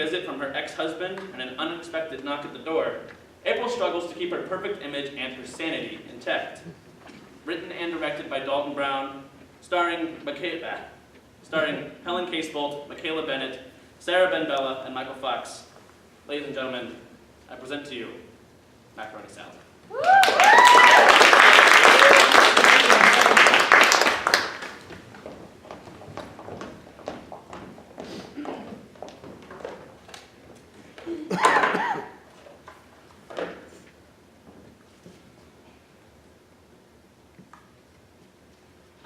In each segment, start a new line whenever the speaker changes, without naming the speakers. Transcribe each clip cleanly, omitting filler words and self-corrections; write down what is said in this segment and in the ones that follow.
visit from her ex-husband and an unexpected knock at the door, April struggles to keep her perfect image and her sanity intact. Written and directed by Dalton Brown, starring Helen Casebolt, Michaella Bennett, Sara BenBella, and Michael Fox. Ladies and gentlemen, I present to you Macaroni Salad.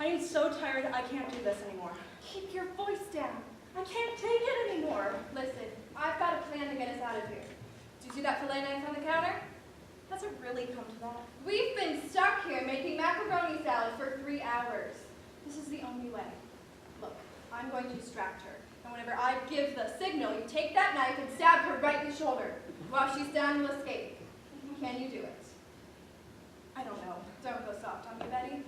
I am so tired, I can't do this anymore.
Keep your voice down.
I can't take it anymore.
Listen, I've got a plan to get us out of here. Do you see that fillet knife on the counter?
Has it really come to that?
We've been stuck here making macaroni salad for 3 hours. This is the only way. Look, I'm going to distract her. And whenever I give the signal, you take that knife and stab her right in the shoulder. While she's down, you'll escape. Can you do it?
I don't know.
Don't go soft on me, Betty.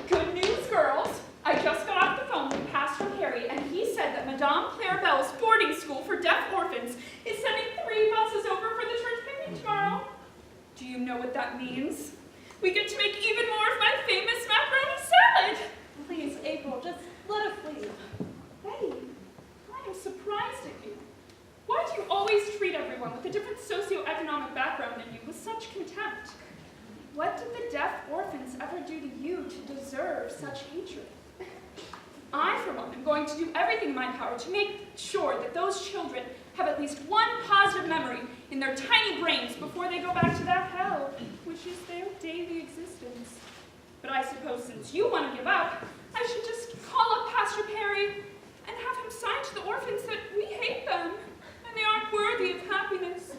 Good news, girls. I just got off the phone with Pastor Harry, and he said that Madame Claire Belle's boarding school for deaf orphans is sending 3 buses over for the church picnic tomorrow. Do you know what that means? We get to make even more of my famous macaroni salad.
Please, April, just let us leave.
Betty, I am surprised at you. Why do you always treat everyone with a different socioeconomic background than you with such contempt? What did the deaf orphans ever do to you to deserve such hatred? I, for one, am going to do everything in my power to make sure that those children have at least one positive memory in their tiny brains before they go back to that hell, which is their daily existence. But I suppose since you want to give up, I should just call up Pastor Perry and have him sign to the orphans that we hate them, and they aren't worthy of happiness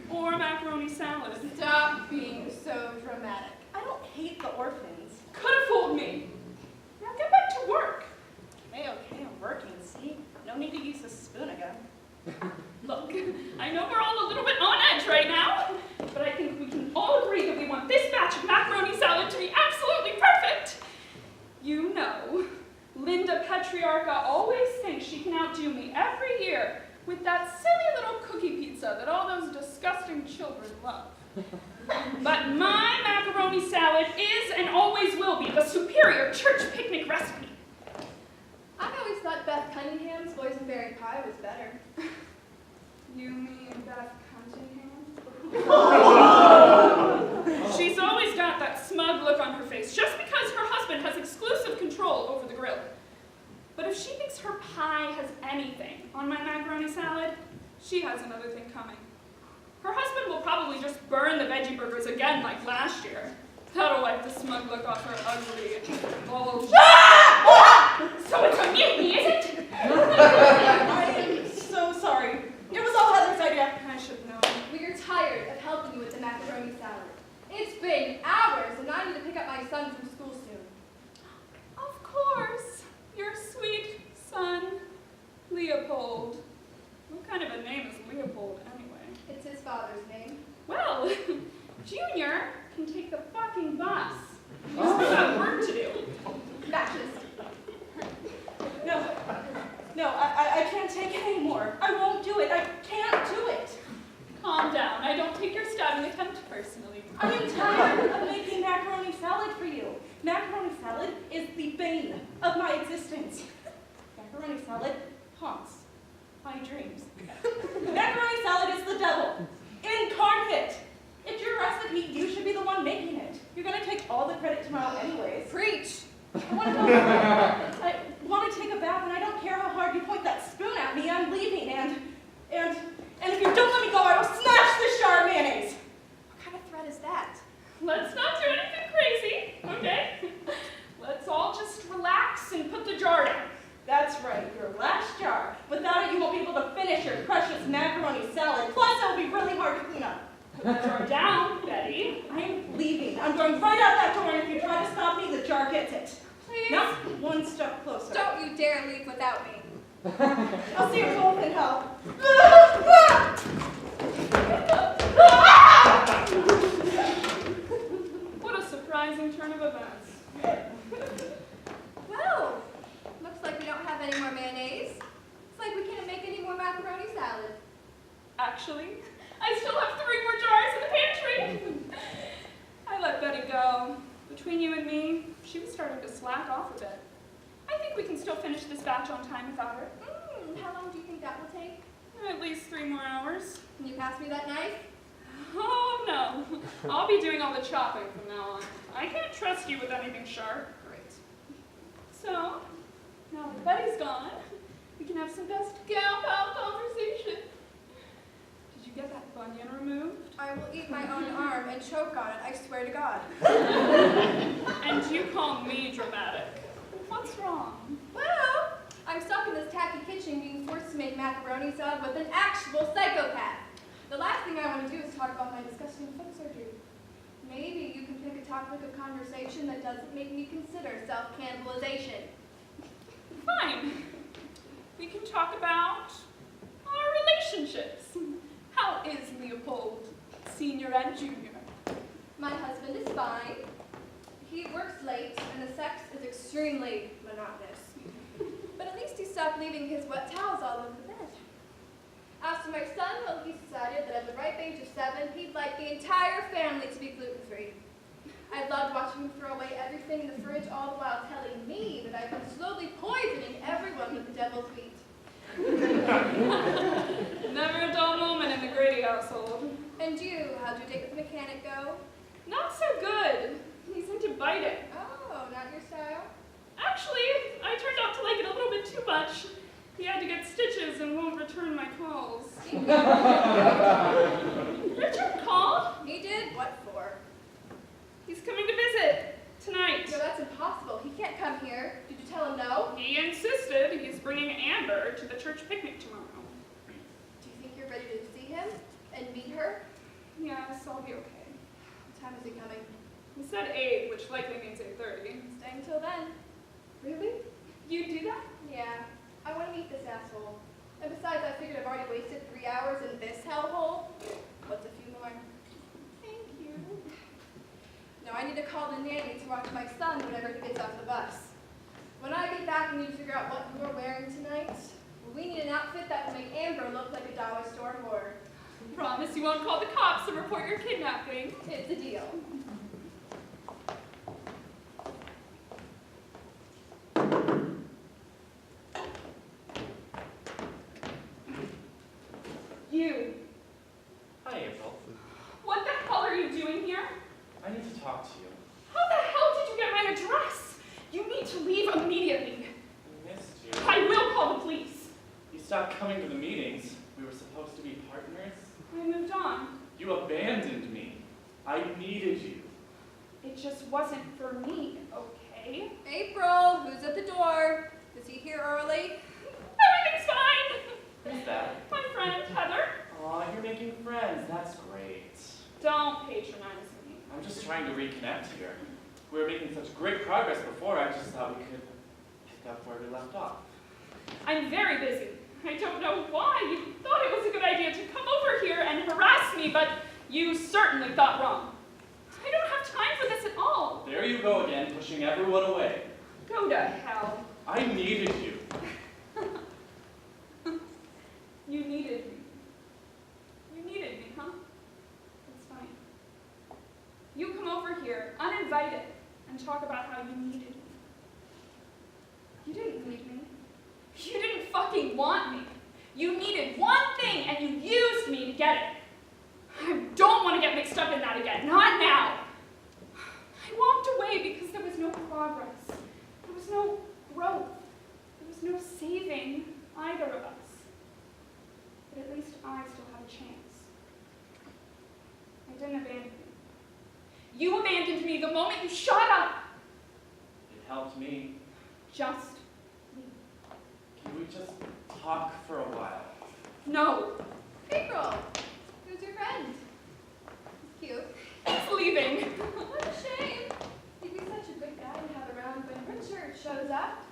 or macaroni salad.
Stop being so dramatic.
I don't hate the orphans.
Could have fooled me. Now get back to work.
Okay, I'm working, see? No need to use the spoon again.
Look, I know we're all a little bit on edge right now, but I think we can all agree that we want this batch of macaroni salad to be absolutely perfect. You know, Linda Petriarca always thinks she can outdo me every year with that silly little cookie pizza that all those disgusting children love. But my macaroni salad is and always will be the superior church picnic recipe.
I've always thought Beth Cunningham's boysenberry pie was better.
You mean Beth Cunningham? She's always got that smug look on her face, just because her husband has exclusive control over the grill. But if she thinks her pie has anything on my macaroni salad, she has another thing coming. Her husband will probably just burn the veggie burgers again like last year. That'll wipe the smug look off her ugly, bulged. So it's a mutiny, is it?
I am so sorry. It was all Heather's idea.
I should know.
We're tired of helping you with the macaroni salad. It's been hours, and I need to pick up my son from school soon.
Of course. Your sweet son, Leopold. What kind of a name is Leopold, anyway?
It's his father's name.
Well, Junior can take the fucking bus. He's got work to do.
Baptist.
No, I can't take it anymore. I won't do it. I can't do it.
Calm down. I don't take your stabbing attempt personally.
I am tired of making macaroni salad for you. Macaroni salad is the bane of my existence. Macaroni salad haunts my dreams. Macaroni salad is the devil incarnate. It's your recipe. You should be the one making it. You're going to take all the credit tomorrow anyways.
Preach.
I want to take a bath, and I don't care how hard you point that spoon at me. I'm leaving, and if you don't let me go, I will smash this jar of mayonnaise.
What kind of threat is that?
Let's not do anything crazy, okay? Let's all just relax and put the jar down.
That's right, your last jar. Without it, you won't be able to finish your precious macaroni salad. Plus, it will be really hard to clean up.
Put the jar down, Betty.
I'm leaving. I'm going right out that door, and if you try to stop me, the jar gets it.
Please.
Not one step closer.
Don't you dare leave without me.
I'll see you both in hell.
What a surprising turn of events.
Well, looks like we don't have any more mayonnaise. Looks like we can't make any more macaroni
actually. I still have 3 more jars in the pantry. I let Betty go. Between you and me, she was starting to slack off a bit. I think we can still finish this batch on time without her.
How long do you think that will take?
At least 3 more hours.
Can you pass me that knife?
Oh, no. I'll be doing all the chopping from now on. I can't trust you with anything sharp.
Great.
So, now that Betty's gone, we can have some best gal pal conversation. Did you get that bunion removed?
I will eat my own arm and choke on it, I swear to God.
And you call me dramatic. What's wrong?
Well, I'm stuck in this tacky kitchen being forced to make macaroni salad with an actual psychopath. The last thing I want to do is talk about my disgusting foot surgery. Maybe you can pick a topic of conversation that doesn't make me consider self-cannibalization.
Fine. We can talk about our relationships. How is Leopold, senior and junior?
My husband is fine. He works late, and the sex is extremely monotonous. But at least he stopped leaving his wet towels all over the bed. As to my son, well, he decided that at the ripe age of 7, he'd like the entire family to be gluten-free. I loved watching him throw away everything in the fridge, all the while telling me that I've been slowly poisoning everyone with the devil's wheat.
Never a dull moment in the Grady household.
And you, how'd your date with the mechanic go?
Not so good. He's into biting.
Oh, not your style?
Actually, I turned out to like it a little bit too much. He had to get stitches and won't return my calls. Richard called?
He did? What for?
He's coming to visit tonight.
No, that's impossible. He can't come here. Did you tell him no?
He insisted he's bringing Amber to the church picnic tomorrow.
Do you think you're ready to see him and meet her?
Yes, I'll be okay.
What time is he coming?
He said 8, which likely means 8:30.
Staying till then.
Really? You do that?
Yeah. I want to meet this asshole. And besides, I figured I've already wasted 3 hours in this hellhole. What's a few more?
Thank you.
Now I need to call the nanny to watch my son whenever he gets off the bus. When I get back, we need to figure out what you're wearing tonight. We need an outfit that will make Amber look like a dollar store whore.
Promise you won't call the cops and report your kidnapping.
It's a deal.
You.
Hi, April.
What the hell are you doing here?
I need to talk to you.
How the hell did you get my address? You need to leave immediately.
I missed you.
I will call the police.
You stopped coming to the meetings. We were supposed to be partners.
I moved on.
You abandoned me. I needed you.
It just wasn't for me, okay?
April, who's at the door? Is he here early?
Everything's fine.
Who's that?
My friend, Heather.
Aw, you're making friends. That's great.
Don't patronize me.
I'm just trying to reconnect here. We were making such great progress before, I just thought we could pick up where we left off.
I'm very busy. I don't know why you thought it was a good idea to come over here and harass me, but you certainly thought wrong. I don't have time for this at all.
There you go again, pushing everyone away.
Go to hell.
I needed you.
You needed me. You needed me, huh? That's fine. You come over here, uninvited, and talk about how you needed me. You didn't need me. You didn't fucking want me. You needed one thing, and you used me to get it. I don't want to get mixed up in that again. Not now. I walked away because there was no progress. There was no growth. There was no saving either of us. But at least I still have a chance. I didn't abandon you. You abandoned me the moment you shot up.
It helped me.
Just me.
Can we just talk for a while?
No.
April, who's your friend? He's cute.
It's leaving.
What a shame. He'd be such a good guy to have around when Richard shows up.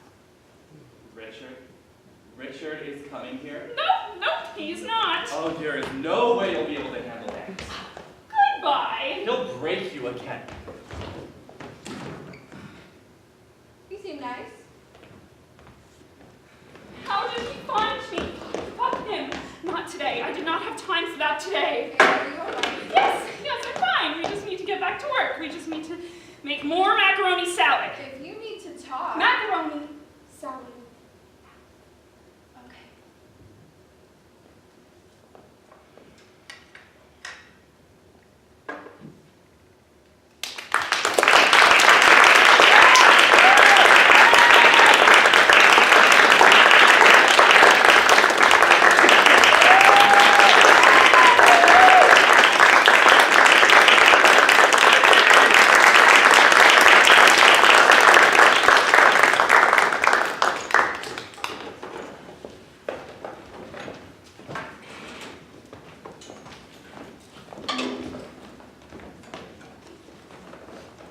Richard? Richard is coming here?
Nope, he's not.
Oh, there is no way you'll be able to handle that.
Goodbye.
He'll break you again.
You seem nice.
How did he find me? Fuck him. Not today. I did not not have time for that today.
Are you all right?
Yes, I'm fine. We just need to get back to work. We just need to make more macaroni salad.
If you need to talk.
Macaroni salad.
Okay.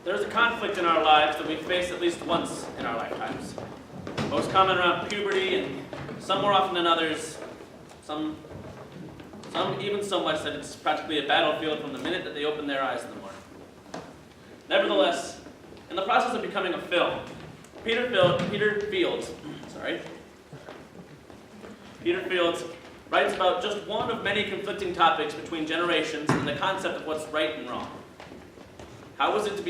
There's a conflict in our lives that we face at least once in our lifetimes. Most common around puberty, and some more often than others. Some even so much that it's practically a battlefield from the minute that they open their eyes in the morning. Nevertheless, in the process of becoming a film, Peter Fields writes about just one of many conflicting topics between generations and the concept of what's right and wrong. How was it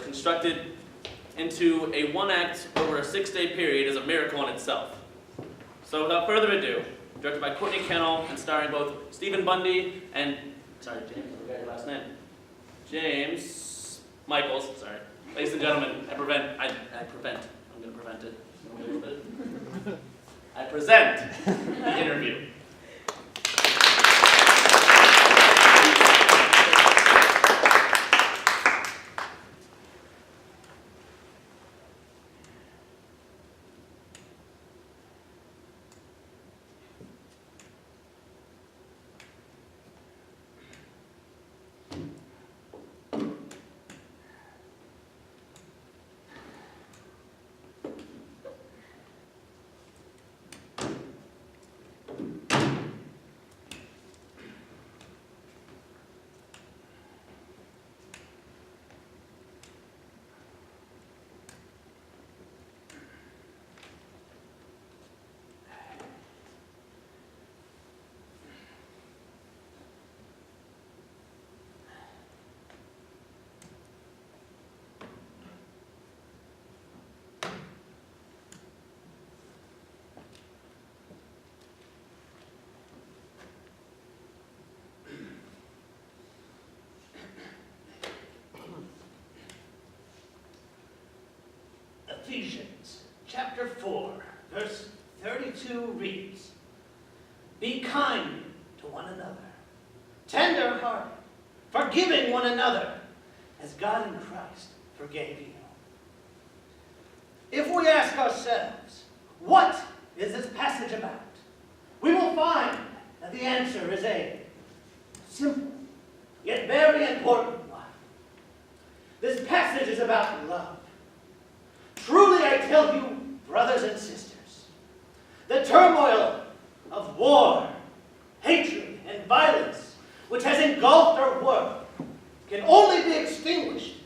constructed into a one-act over a 6-day period is a miracle in itself. So without further ado, directed by Courtney Kennell and starring both Stephen Bundy and, James, I forgot your last name. James Michaels, Ladies and gentlemen, I present the interview.
Ephesians chapter 4, verse 32 reads, "Be kind to one another, tender-hearted, forgiving one another, as God in Christ forgave you." If we ask ourselves, what is this passage about? We will find that the answer is a simple, yet very important one. This passage is about love. Truly, I tell you, brothers and sisters, the turmoil of war, hatred, and violence which has engulfed our world can only be extinguished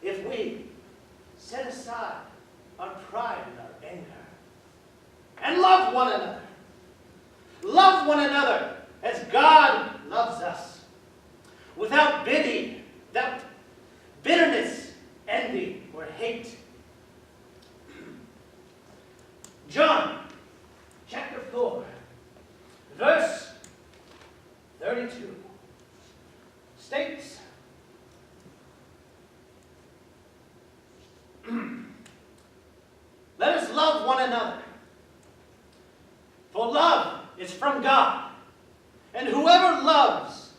if we set aside our pride and our anger and love one another. Love one another as God loves us, without bitterness, envy, or hate. John chapter 4, verse 32 states, "Let us love one another, for love is from God, and whoever loves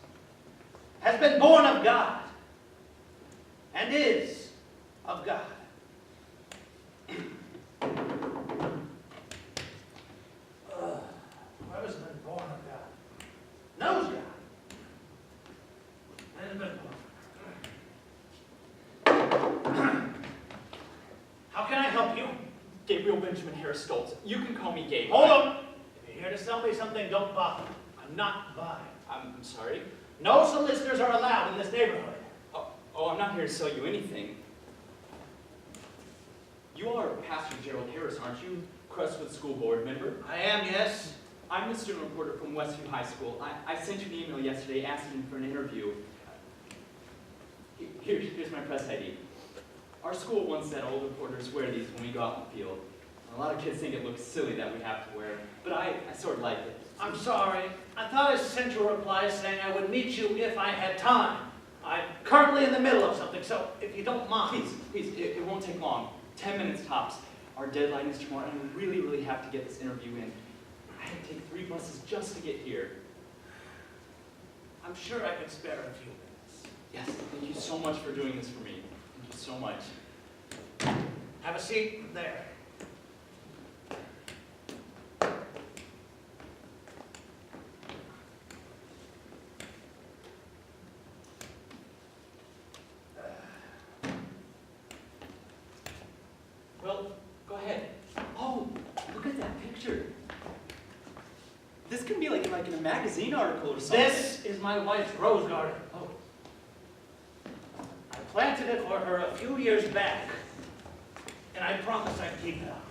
has been born of God and is of God." Whoever's been born of God knows God and has been born. How can I help you?
Gabriel Benjamin Harris Stoltz. You can call me Gabe.
Hold on. If you're here to sell me something, don't bother. I'm not buying.
I'm sorry.
No solicitors are allowed in this neighborhood.
Oh, I'm not here to sell you anything. You are Pastor Gerald Harris, aren't you? Crestwood School Board member.
I am, yes.
I'm the student reporter from Westview High School. I sent you an email yesterday asking for an interview. Here's my press ID. Our school once said old reporters wear these when we go out in the field. A lot of kids think it looks silly that we have to wear it, but I sort of like it.
I'm sorry. I thought I sent you a reply saying I would meet you if I had time. I'm currently in the middle of something, so if you don't mind.
Please, it won't take long. 10 minutes tops. Our deadline is tomorrow, and we really have to get this interview in. I had to take 3 buses just to get here.
I'm sure I can spare a few minutes.
Yes, thank you so much for doing this for me. Thank you so much.
Have a seat there.
Well, go ahead. Oh, look at that picture. This can be like in a magazine article or something.
This is my wife's rose garden.
Oh,
I planted it for her a few years back, and I promised I'd keep it up.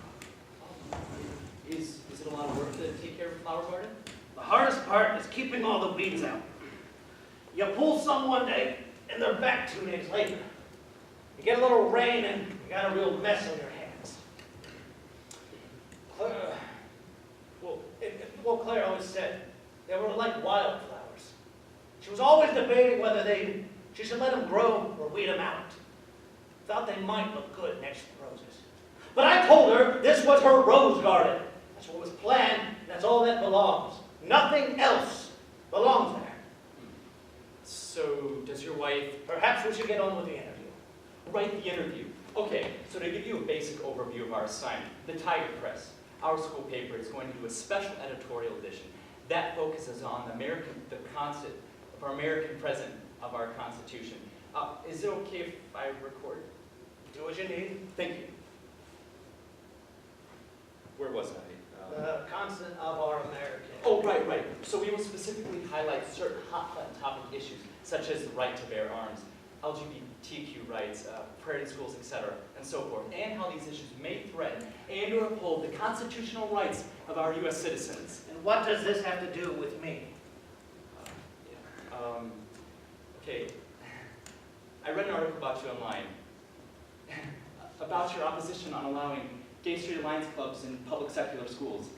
is it a lot of work to take care of a flower garden?
The hardest part is keeping all the weeds out. You pull some one day, and they're back 2 days later. You get a little rain, and you got a real mess on your hands. Claire always said they were like wildflowers. She was always debating whether she should let them grow or weed them out. Thought they might look good next to the roses. But I told her this was her rose garden. That's what was planned, and that's all that belongs. Nothing else belongs there.
So, does your wife
Perhaps we should get on with the interview.
write the interview? Okay, so to give you a basic overview of our assignment, the Tiger Press, our school paper, is going to do a special editorial edition that focuses on the concept of our American present of our Constitution. Is it okay if I record?
Do what you need.
Thank you. Where was I?
The constant of our American.
Oh, right. So we will specifically highlight certain hot-button topic issues, such as the right to bear arms, LGBTQ rights, prairie schools, etc., and so forth, and how these issues may threaten and or uphold the constitutional rights of our U.S. citizens.
And what does this have to do with me?
Okay. I read an article about you online, about your opposition on allowing gay straight alliance clubs in public secular schools,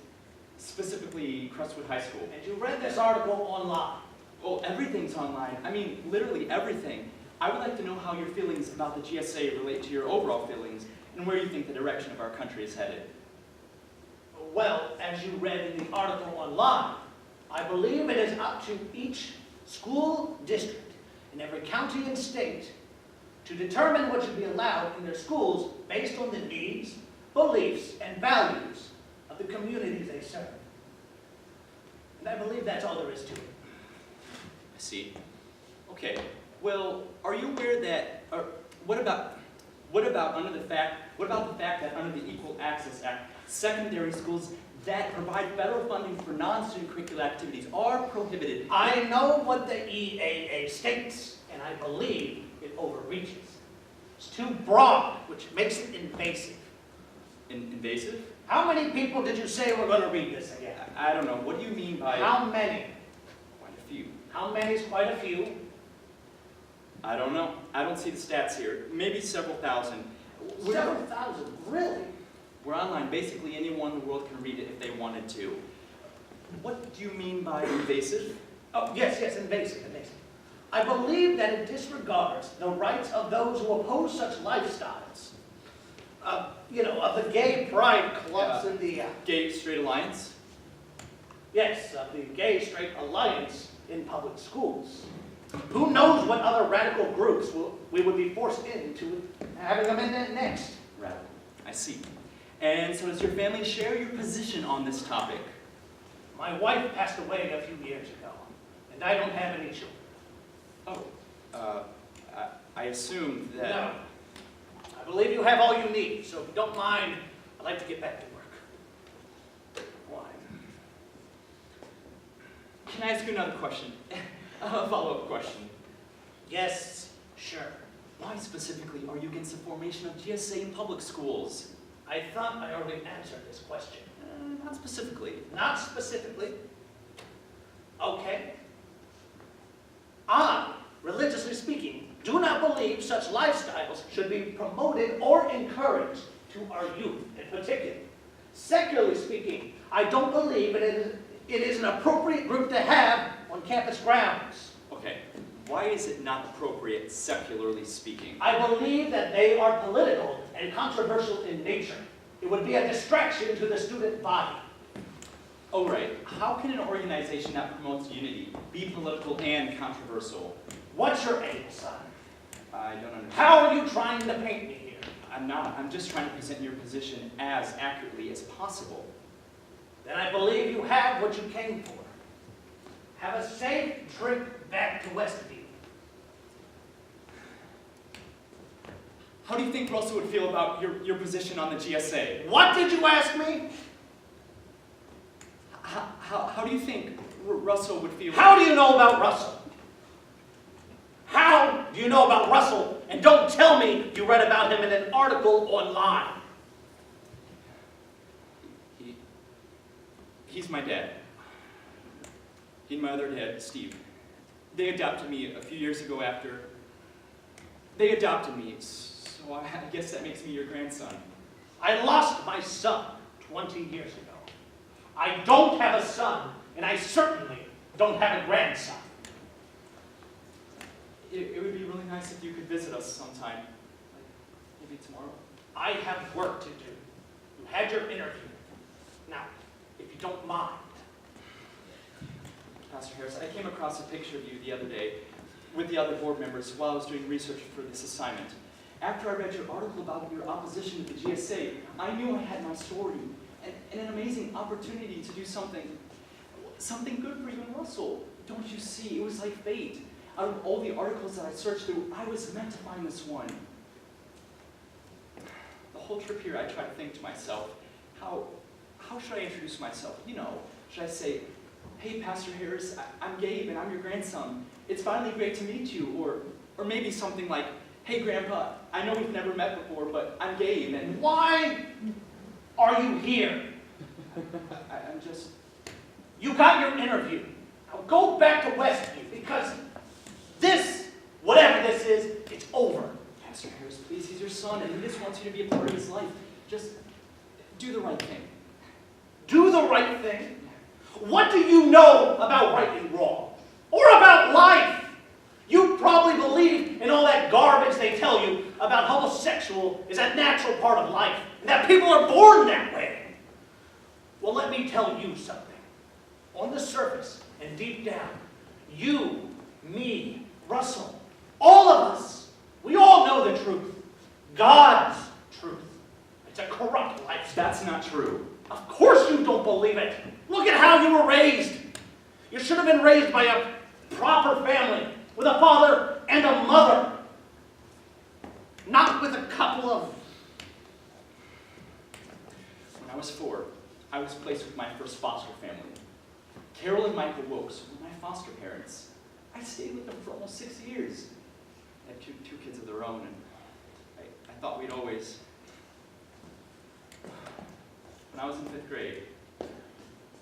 specifically Crestwood High School.
And you read this article online.
Oh, everything's online. I mean, literally everything. I would like to know how your feelings about the GSA relate to your overall feelings and where you think the direction of our country is headed.
Well, as you read in the article online, I believe it is up to each school district in every county and state to determine what should be allowed in their schools based on the needs, beliefs, and values of the communities they serve. And I believe that's all there is to it.
I see. Okay. Well, are you aware that, or what about the fact that under the Equal Access Act, secondary schools that provide federal funding for non-student curricular activities are prohibited?
I know what the EAA states, and I believe it overreaches. It's too broad, which makes it invasive.
Invasive?
How many people did you say were going to read this again?
I don't know. What do you mean by
How many?
quite a few?
How many is quite a few?
I don't know. I don't see the stats here. Maybe several thousand.
Several thousand, really?
We're online. Basically, anyone in the world can read it if they wanted to. What do you mean by invasive?
Oh, yes, invasive. I believe that it disregards the rights of those who oppose such lifestyles. Of the gay pride clubs and the...
Gay Straight Alliance?
Yes, of the Gay Straight Alliance in public schools. Who knows what other radical groups we would be forced into having them in next?
Radical. I see. And so does your family share your position on this topic?
My wife passed away a few years ago, and I don't have any children.
Oh, I assumed that...
No. I believe you have all you need, so if you don't mind, I'd like to get back to work. Why?
Can I ask you another question? A follow-up question.
Yes, sure.
Why specifically are you against the formation of GSA in public schools?
I thought I already answered this question.
Not specifically.
Not specifically. Okay. I, religiously speaking, do not believe such lifestyles should be promoted or encouraged to our youth in particular. Secularly speaking, I don't believe it is an appropriate group to have on campus grounds.
Okay, why is it not appropriate, secularly speaking?
I believe that they are political and controversial in nature. It would be a distraction to the student body.
Oh, right. How can an organization that promotes unity be political and controversial?
What's your aim, son?
I don't understand.
How are you trying to paint me here?
I'm not. I'm just trying to present your position as accurately as possible.
Then I believe you have what you came for. Have a safe trip back to Westview.
How do you think Russell would feel about your position on the GSA?
What did you ask me?
How do you think Russell would feel?
How do you know about Russell? How do you know about Russell? And don't tell me you read about him in an article online.
He's my dad. He and my other dad, Steve. They adopted me a few years ago after. They adopted me, so I guess that makes me your grandson.
I lost my son 20 years ago. I don't have a son, and I certainly don't have a grandson.
It would be really nice if you could visit us sometime. Like, maybe tomorrow.
I have work to do. You had your interview. Now, if you don't mind.
Pastor Harris, I came across a picture of you the other day with the other board members while I was doing research for this assignment. After I read your article about your opposition to the GSA, I knew I had my story and an amazing opportunity to do something good for you and Russell. Don't you see? It was like fate. Out of all the articles that I searched through, I was meant to find this one. The whole trip here, I tried to think to myself, how should I introduce myself? You know, should I say, hey, Pastor Harris, I'm Gabe and I'm your grandson. It's finally great to meet you. Or maybe something like, hey, Grandpa, I know we've never met before, but I'm Gabe and
Why are you here?
I'm just...
You got your interview. Now go back to Westview because this, whatever this is, it's over.
Pastor Harris, please, he's your son and he just wants you to be a part of his life. Just do the right thing.
Do the right thing? What do you know about right and wrong? Or about life? You probably believe in all that garbage they tell you about homosexual is a natural part of life, and that people are born that way. Well, let me tell you something. On the surface and deep down, you, me, Russell, all of us, we all know the truth. God's truth. It's a corrupt life.
That's not true.
Of course you don't believe it. Look at how you were raised. You should have been raised by a proper family, with a father and a mother. Not with a couple of...
When I was 4, I was placed with my first foster family. Carol and Michael Wokes were my foster parents. I stayed with them for almost 6 years. They had two kids of their own, and I thought we'd always... When I was in 5th grade, there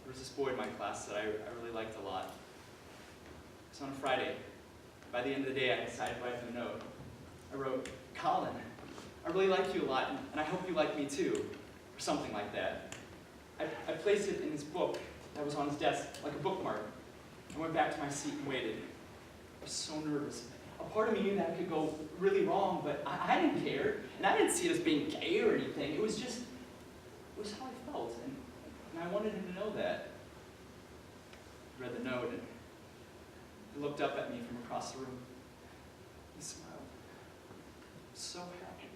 was this boy in my class that I really liked a lot. It was on a Friday. By the end of the day, I decided to write him a note. I wrote, Colin, I really like you a lot, and I hope you like me too, or something like that. I placed it in his book that was on his desk, like a bookmark. I went back to my seat and waited. I was so nervous. A part of me knew that could go really wrong, but I didn't care, and I didn't see it as being gay or anything. It was how I felt, and I wanted him to know that. I read the note, and he looked up at me from across the room. He smiled. So happy.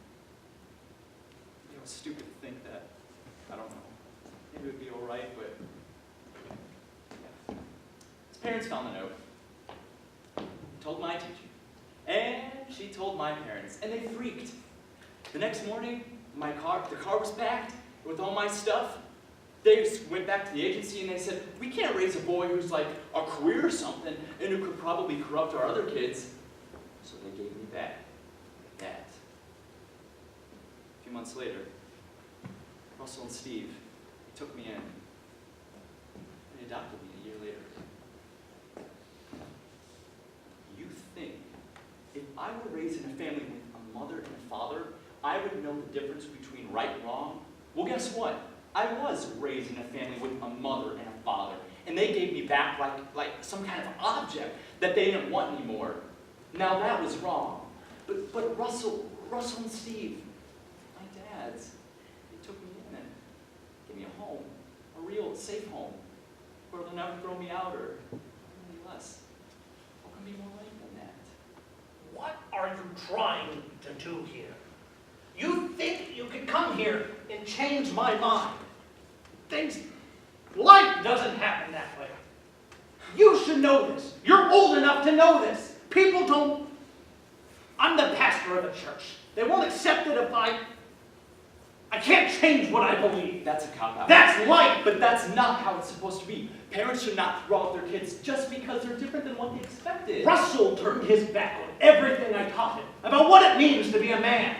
It was stupid to think that. I don't know. Maybe it would be all right, but yeah. His parents found the note. Told my teacher. And she told my parents, and they freaked. The next morning, the car was packed with all my stuff. They went back to the agency and they said, we can't raise a boy who's like a queer or something and who could probably corrupt our other kids. So they gave me back that. A few months later, Russell and Steve took me in. adopted me a year later. You think if I were raised in a family with a mother and a father, I would know the difference between right and wrong? Well, guess what? I was raised in a family with a mother and a father, and they gave me back like some kind of object that they didn't want anymore. Now that was wrong. But Russell and Steve, my dads, they took me in and gave me a home, a real safe home, where they'll never throw me out or any less. What can be more right than that?
What are you trying to do here? You think you can come here and change my mind? Life doesn't happen that way. You should know this. You're old enough to know this. People don't. I'm the pastor of a church. They won't accept it if I can't change what I believe.
That's a cop-out.
That's life.
But that's not how it's supposed to be. Parents should not throw out their kids just because they're different than what they expected.
Russell turned his back on everything I taught him about what it means to be a man.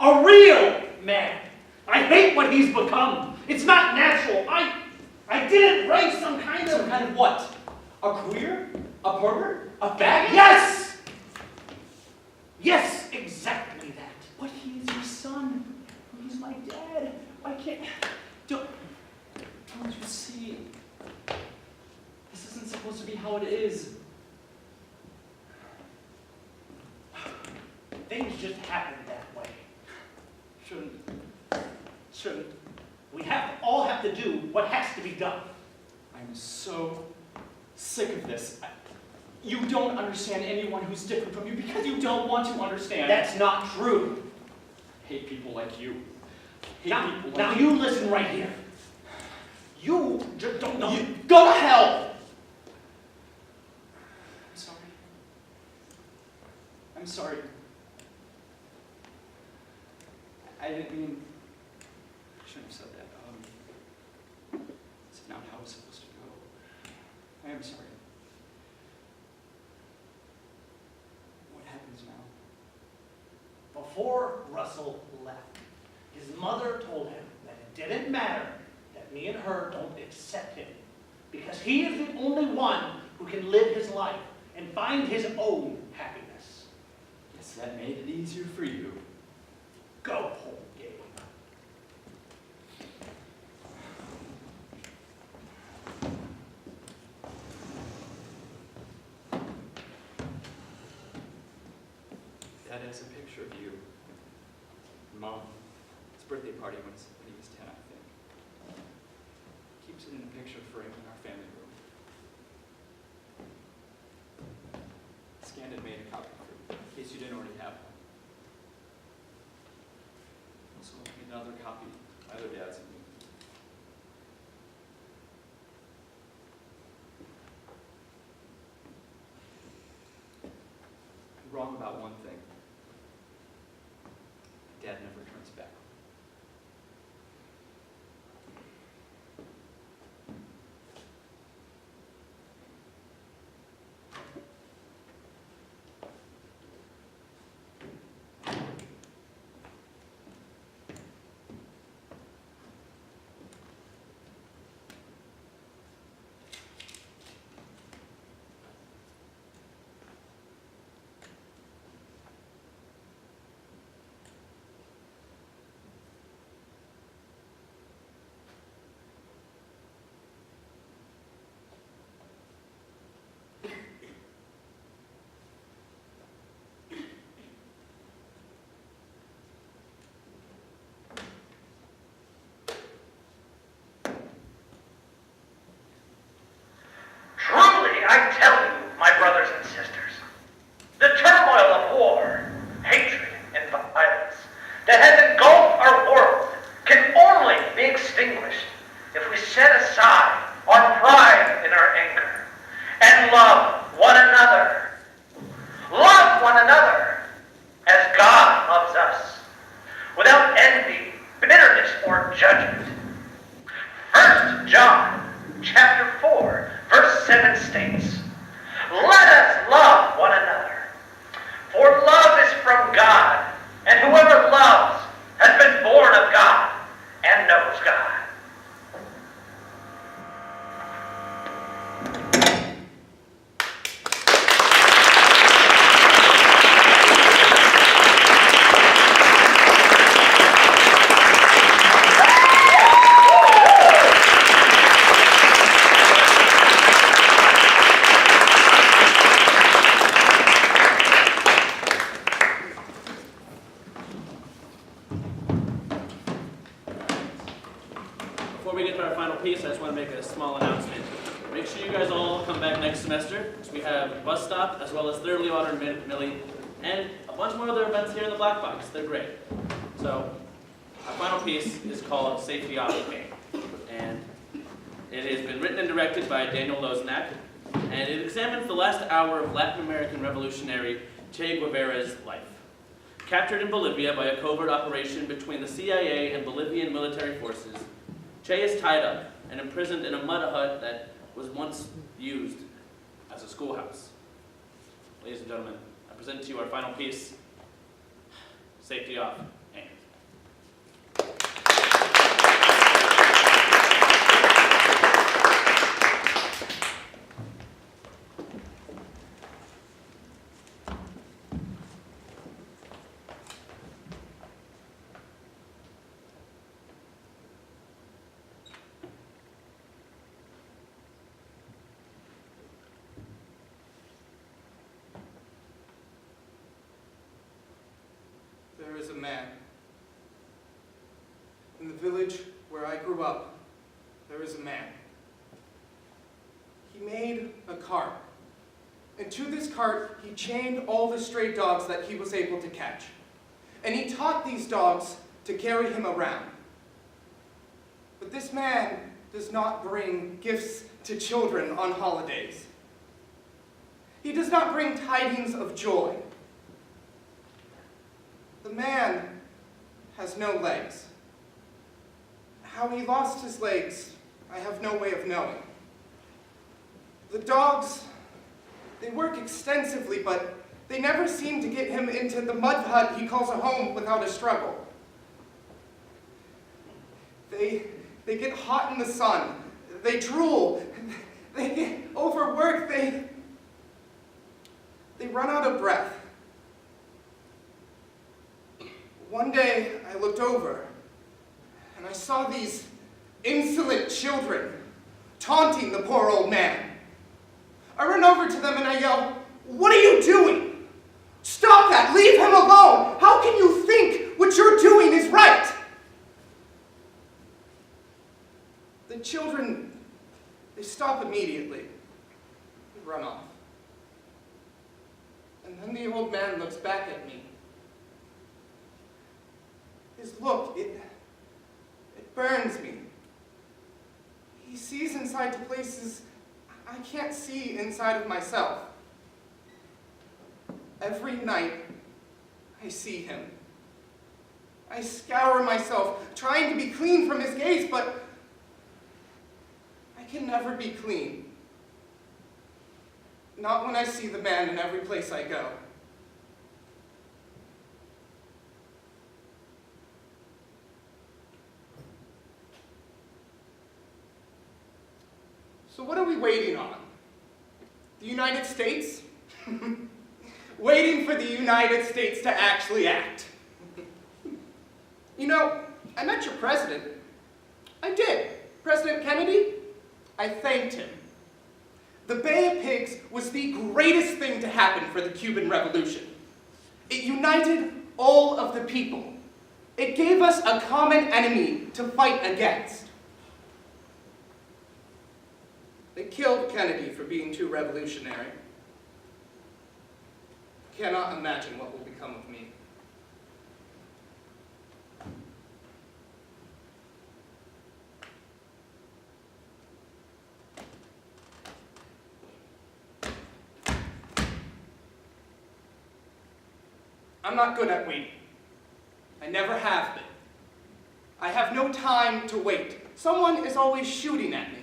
A real man. I hate what he's become. It's not natural. I didn't raise some kind of...
Some kind of what? A queer? A pervert? A faggot?
Yes! Yes, exactly that.
But he's your son. He's my dad. I can't... Don't you see? This isn't supposed to be how it is.
Things just happen that way. Shouldn't. We all have to do what has to be done.
I'm so sick of this. You don't understand anyone who's different from you because you don't want to understand.
That's not true.
Hate people like you.
Now you listen right here. You just don't know.
Go to hell! I'm sorry. I didn't mean... I shouldn't have said that. It's not how it's supposed to go. I am sorry. What happens now?
Before Russell left, his mother told him that it didn't matter that me and her don't accept him because he is the only one who can live his life and find his own happiness.
Guess that made it easier for you.
Go home, Gabe.
Dad has a picture of you. Mom. His birthday party when he was 10, I think. Keeps it in a picture frame in our family room. Scanned and made a copy for you, in case you didn't already have one. Also, made another copy by other dads and me. I'm wrong about one thing. Dad never turns back.
Truly, I tell you, my brothers and sisters, the turmoil of war, hatred, and violence that has engulfed our world can only be extinguished if we set aside our pride and our anger and love one another. Love one another as God loves us, without envy, bitterness, or judgment. 1 John chapter 4, verse 7 states, "Let us love one another, for love is from God, and whoever loves has been born of God and knows God."
sure you guys all come back next semester, because we have Bus Stop, as well as Thoroughly Water and Millie, and a bunch more other events here in the Black Box. They're great. So, our final piece is called Safety Off Pain, and it has been written and directed by Daniel Loznak, and it examines the last hour of Latin American revolutionary Che Guevara's life. Captured in Bolivia by a covert operation between the CIA and Bolivian military forces, Che is tied up and imprisoned in a mud hut that was once used as a schoolhouse. Ladies and gentlemen, I present to you our final piece, Safety Off.
There is a man. In the village where I grew up, there is a man. He made a cart, and to this cart he chained all the stray dogs that he was able to catch. And he taught these dogs to carry him around. But this man does not bring gifts to children on holidays. He does not bring tidings of joy. The man has no legs. How he lost his legs, I have no way of knowing. The dogs, they work extensively, but they never seem to get him into the mud hut he calls a home without a struggle. They get hot in the sun. They drool. They get overworked. They run out of breath. One day, I looked over, and I saw these insolent children taunting the poor old man. I run over to them and I yell, "What are you doing? Stop that! Leave him alone! How can you think what you're doing is right?" The children, they stop immediately. They run off. And then the old man looks back at me. His look, it burns me. He sees inside to places I can't see inside of myself. Every night, I see him. I scour myself, trying to be clean from his gaze, but I can never be clean. Not when I see the man in every place I go. So what are we waiting on? The United States? Waiting for the United States to actually act. You know, I met your president. I did. President Kennedy. I thanked him. The Bay of Pigs was the greatest thing to happen for the Cuban Revolution. It united all of the people. It gave us a common enemy to fight against. They killed Kennedy for being too revolutionary. Cannot imagine what will become of me. I'm not good at waiting. I never have been. I have no time to wait. Someone is always shooting at me.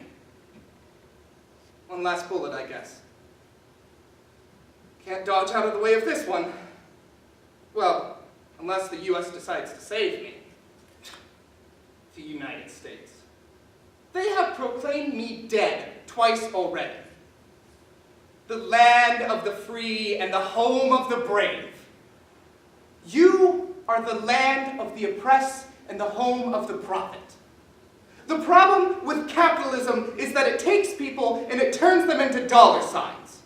One last bullet, I guess. Can't dodge out of the way of this one. Well, unless the U.S. decides to save me. The United States. They have proclaimed me dead twice already. The land of the free and the home of the brave. You are the land of the oppressed and the home of the prophet. The problem with capitalism is that it takes people and it turns them into dollar signs.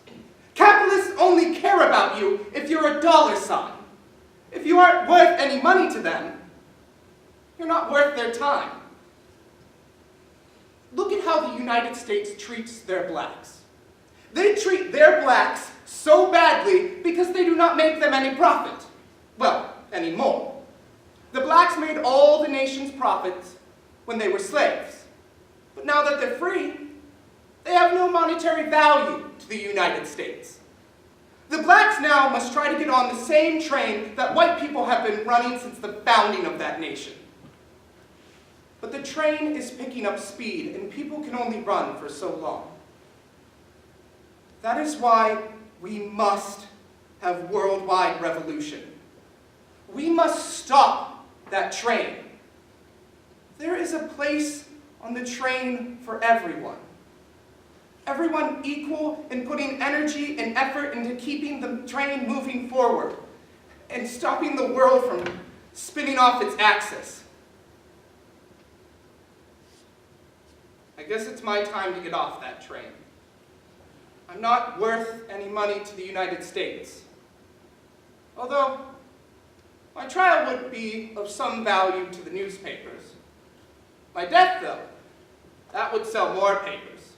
Capitalists only care about you if you're a dollar sign. If you aren't worth any money to them, you're not worth their time. Look at how the United States treats their blacks. They treat their blacks so badly because they do not make them any profit. Well, anymore. The blacks made all the nation's profits when they were slaves. But now that they're free, they have no monetary value to the United States. The blacks now must try to get on the same train that white people have been running since the founding of that nation. But the train is picking up speed, and people can only run for so long. That is why we must have worldwide revolution. We must stop that train. There is a place on the train for everyone. Everyone equal in putting energy and effort into keeping the train moving forward and stopping the world from spinning off its axis. I guess it's my time to get off that train. I'm not worth any money to the United States. Although, my trial would be of some value to the newspapers. My death, though, that would sell more papers.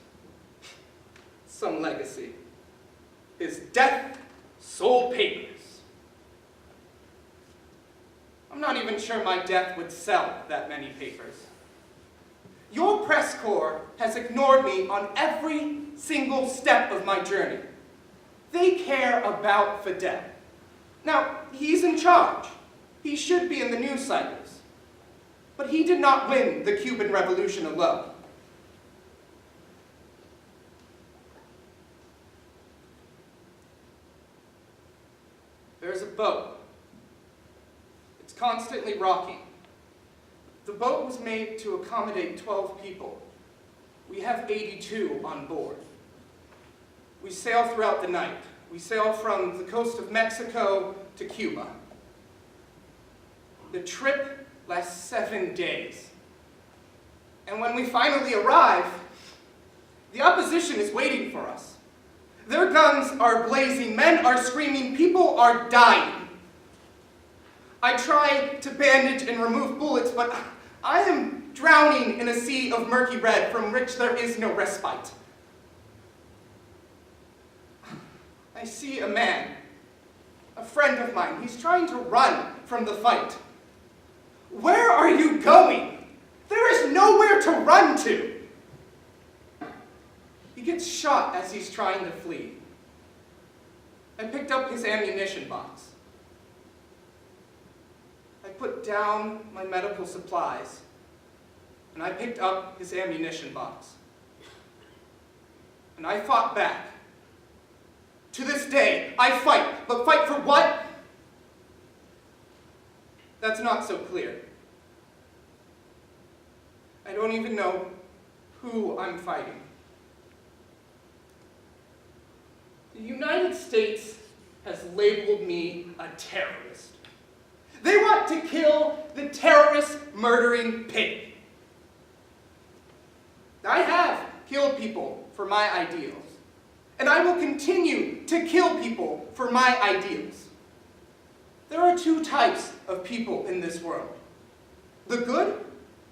Some legacy. His death sold papers. I'm not even sure my death would sell that many papers. Your press corps has ignored me on every single step of my journey. They care about Fidel. Now, he's in charge. He should be in the news cycles. But he did not win the Cuban Revolution alone. There's a boat. It's constantly rocking. The boat was made to accommodate 12 people. We have 82 on board. We sail throughout the night. We sail from the coast of Mexico to Cuba. The trip lasts 7 days. And when we finally arrive, the opposition is waiting for us. Their guns are blazing, men are screaming, people are dying. I try to bandage and remove bullets, but I am drowning in a sea of murky red from which there is no respite. I see a man, a friend of mine. He's trying to run from the fight. Where are you going? There is nowhere to run to. He gets shot as he's trying to flee. I picked up his ammunition box. I put down my medical supplies, and I picked up his ammunition box. And I fought back. To this day, I fight, but fight for what? That's not so clear. I don't even know who I'm fighting. The United States has labeled me a terrorist. They want to kill the terrorist murdering pig. I have killed people for my ideals, and I will continue to kill people for my ideals. There are two types of people in this world. The good,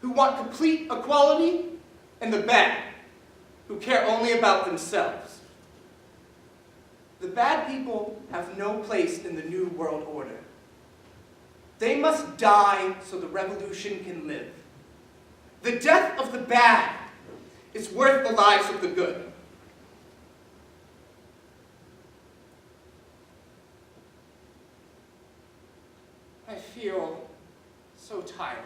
who want complete equality, and the bad, who care only about themselves. The bad people have no place in the New World Order. They must die so the revolution can live. The death of the bad is worth the lives of the good. I feel so tired.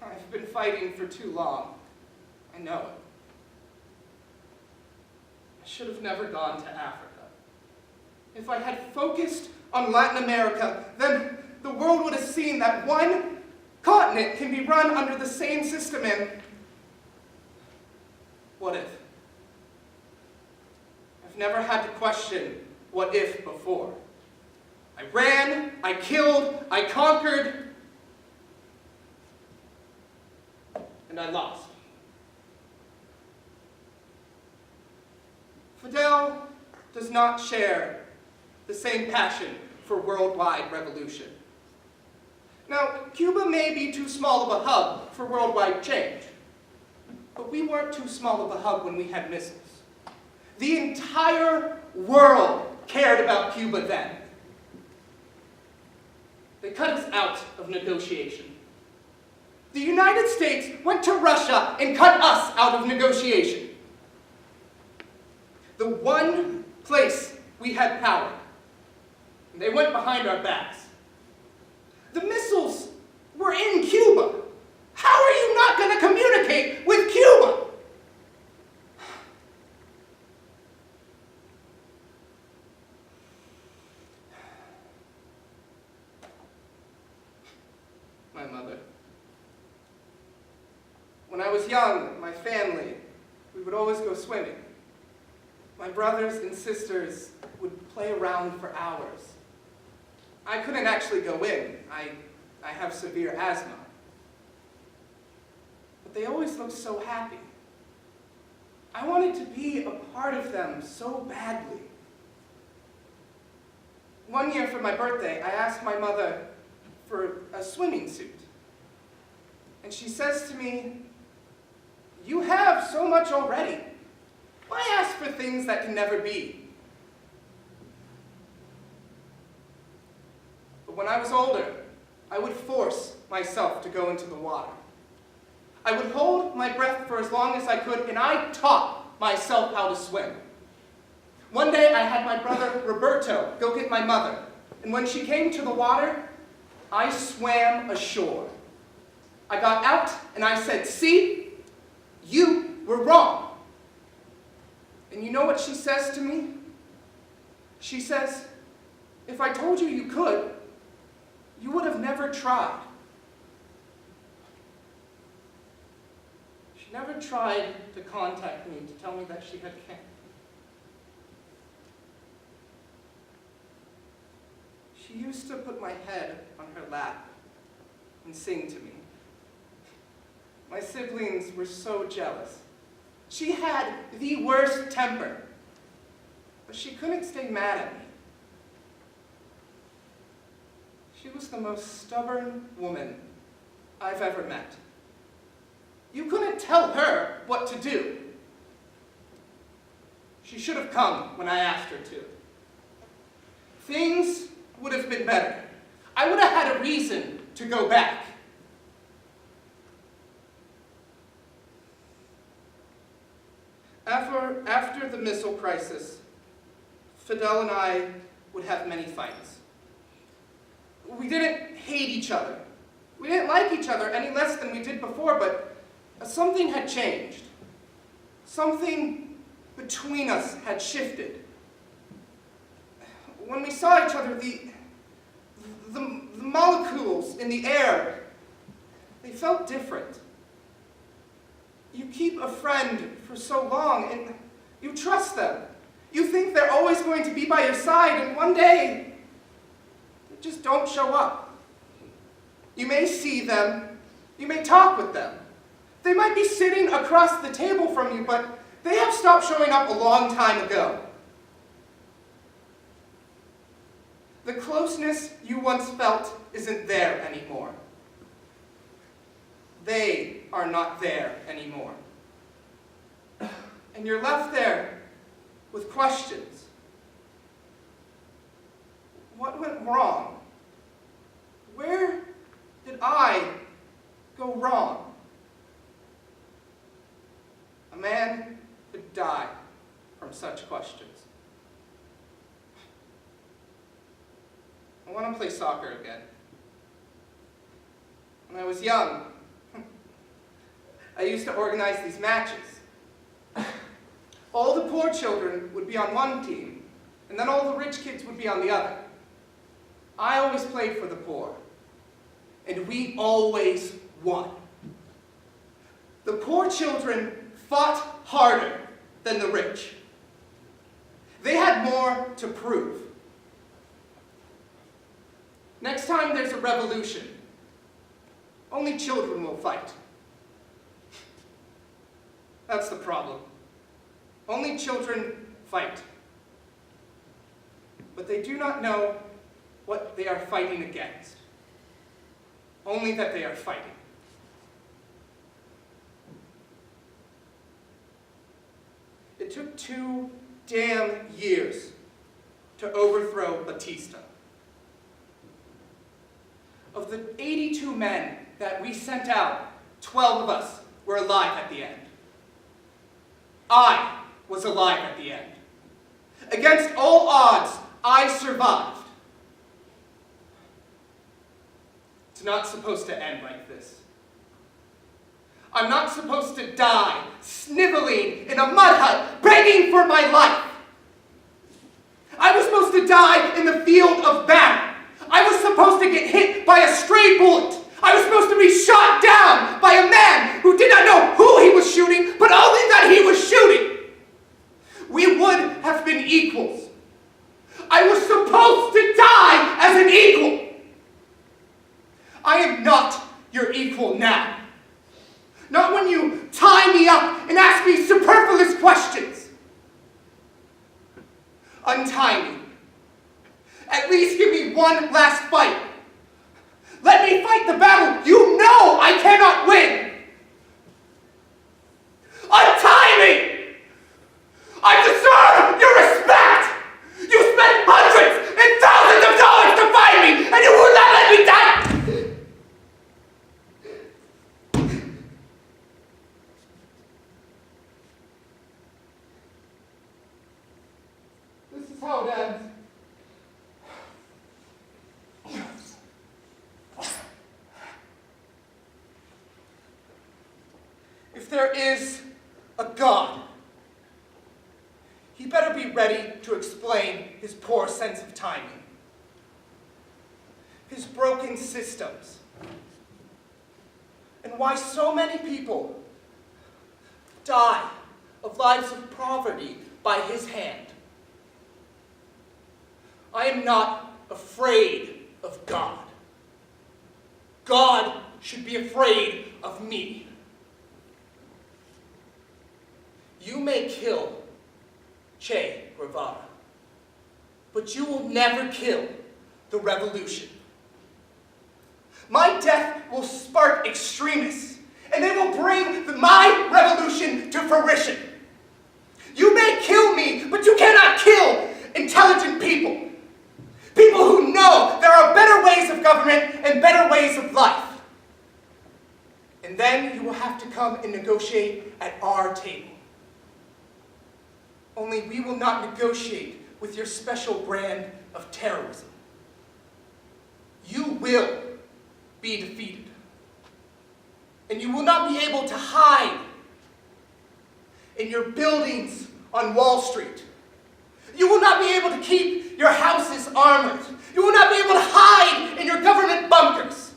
I've been fighting for too long. I know it. I should have never gone to Africa. If I had focused on Latin America, then the world would have seen that one continent can be run under the same system and what if? I've never had to question what if before. I ran, I killed, I conquered, and I lost. Fidel does not share the same passion for worldwide revolution. Now, Cuba may be too small of a hub for worldwide change, But we weren't too small of a hub when we had missiles. The entire world cared about Cuba then. They cut us out of negotiation. The United States went to Russia and cut us out of negotiation. The one place we had power. And they went behind our backs. The missiles were in Cuba. How are you not going to communicate with Cuba? My mother. When I was young, my family, we would always go swimming. My brothers and sisters would play around for hours. I couldn't actually go in. I have severe asthma. But they always looked so happy. I wanted to be a part of them so badly. One year for my birthday, I asked my mother for a swimming suit. And she says to me, "You have so much already. Why ask for things that can never be?" But when I was older, I would force myself to go into the water. I would hold my breath for as long as I could, and I taught myself how to swim. One day, I had my brother Roberto go get my mother, and when she came to the water, I swam ashore. I got out, and I said, "See, you were wrong." And you know what she says to me? She says, "If I told you you could, you would have never tried." She never tried to contact me to tell me that she had cancer. She used to put my head on her lap and sing to me. My siblings were so jealous. She had the worst temper, but she couldn't stay mad at me. She was the most stubborn woman I've ever met. You couldn't tell her what to do. She should have come when I asked her to. Things would have been better. I would have had a reason to go back. After the missile crisis, Fidel and I would have many fights. We didn't hate each other. We didn't like each other any less than we did before, but something had changed. Something between us had shifted. When we saw each other, the molecules in the air, they felt different. You keep a friend for so long, and you trust them. You think they're always going to be by your side, and one day, they just don't show up. You may see them, you may talk with them. They might be sitting across the table from you, but they have stopped showing up a long time ago. The closeness you once felt isn't there anymore. They are not there anymore. And you're left there with questions. What went wrong? Where did I go wrong? A man could die from such questions. I want to play soccer again. When I was young, I used to organize these matches. All the poor children would be on one team, and then all the rich kids would be on the other. I always played for the poor, and we always won. The poor children fought harder than the rich. They had more to prove. Next time there's a revolution, only children will fight. That's the problem. Only children fight. But they do not know what they are fighting against. Only that they are fighting. took 2 damn years to overthrow Batista. Of the 82 men that we sent out, 12 of us were alive at the end. I was alive at the end. Against all odds, I survived. It's not supposed to end like this. I'm not supposed to die sniveling in a mud hut, begging for my life. I was supposed to die in the field of battle. I was supposed to get hit by a stray bullet. I was supposed to be shot down by a man who did not know who he was shooting, but only that he was shooting. We would have been equals. I was supposed to die as an equal. I am not your equal now. Not when you tie me up and ask me superfluous questions. Untie me. At least give me one last fight. Let me fight the battle you know I cannot win. Untie me! I deserve your respect! You spent hundreds and thousands of dollars to find me, and you will not let me die! This is how it ends. If there is a God, he better be ready to explain his poor sense of timing, his broken systems, and why so many people die of lives of poverty by his hand. I am not afraid of God. God should be afraid of me. You may kill Che Guevara, but you will never kill the revolution. My death will spark extremists, and they will bring my revolution to fruition. You may kill me, but you cannot kill intelligent people. People who know there are better ways of government and better ways of life. And then you will have to come and negotiate at our table. Only we will not negotiate with your special brand of terrorism. You will be defeated. And you will not be able to hide in your buildings on Wall Street. You will not be able to keep your houses armored. You will not be able to hide in your government bunkers.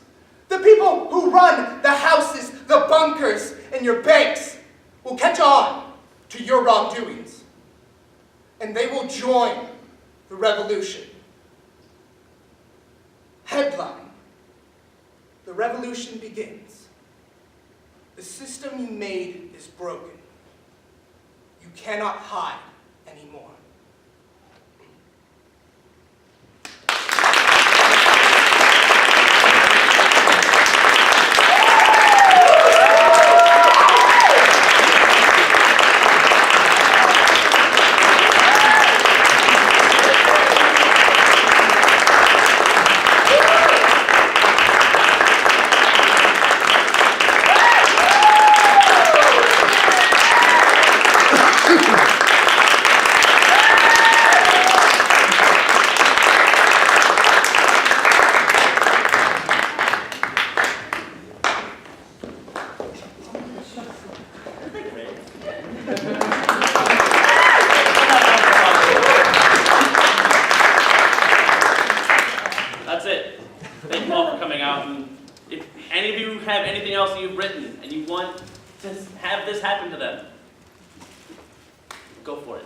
The people who run the houses, the bunkers, and your banks will catch on to your wrongdoings. And they will join the revolution. Headline: the revolution begins. The system you made is broken. You cannot hide anymore.
That's it. Thank you all for coming out. And if any of you have anything else that you've written and you want to have this happen to them, go for it.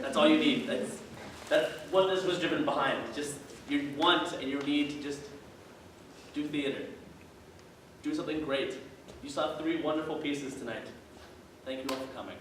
That's all you need. That's what this was driven behind. Just your want and your need to just do theater. Do something great. You saw 3 wonderful pieces tonight. Thank you all for coming.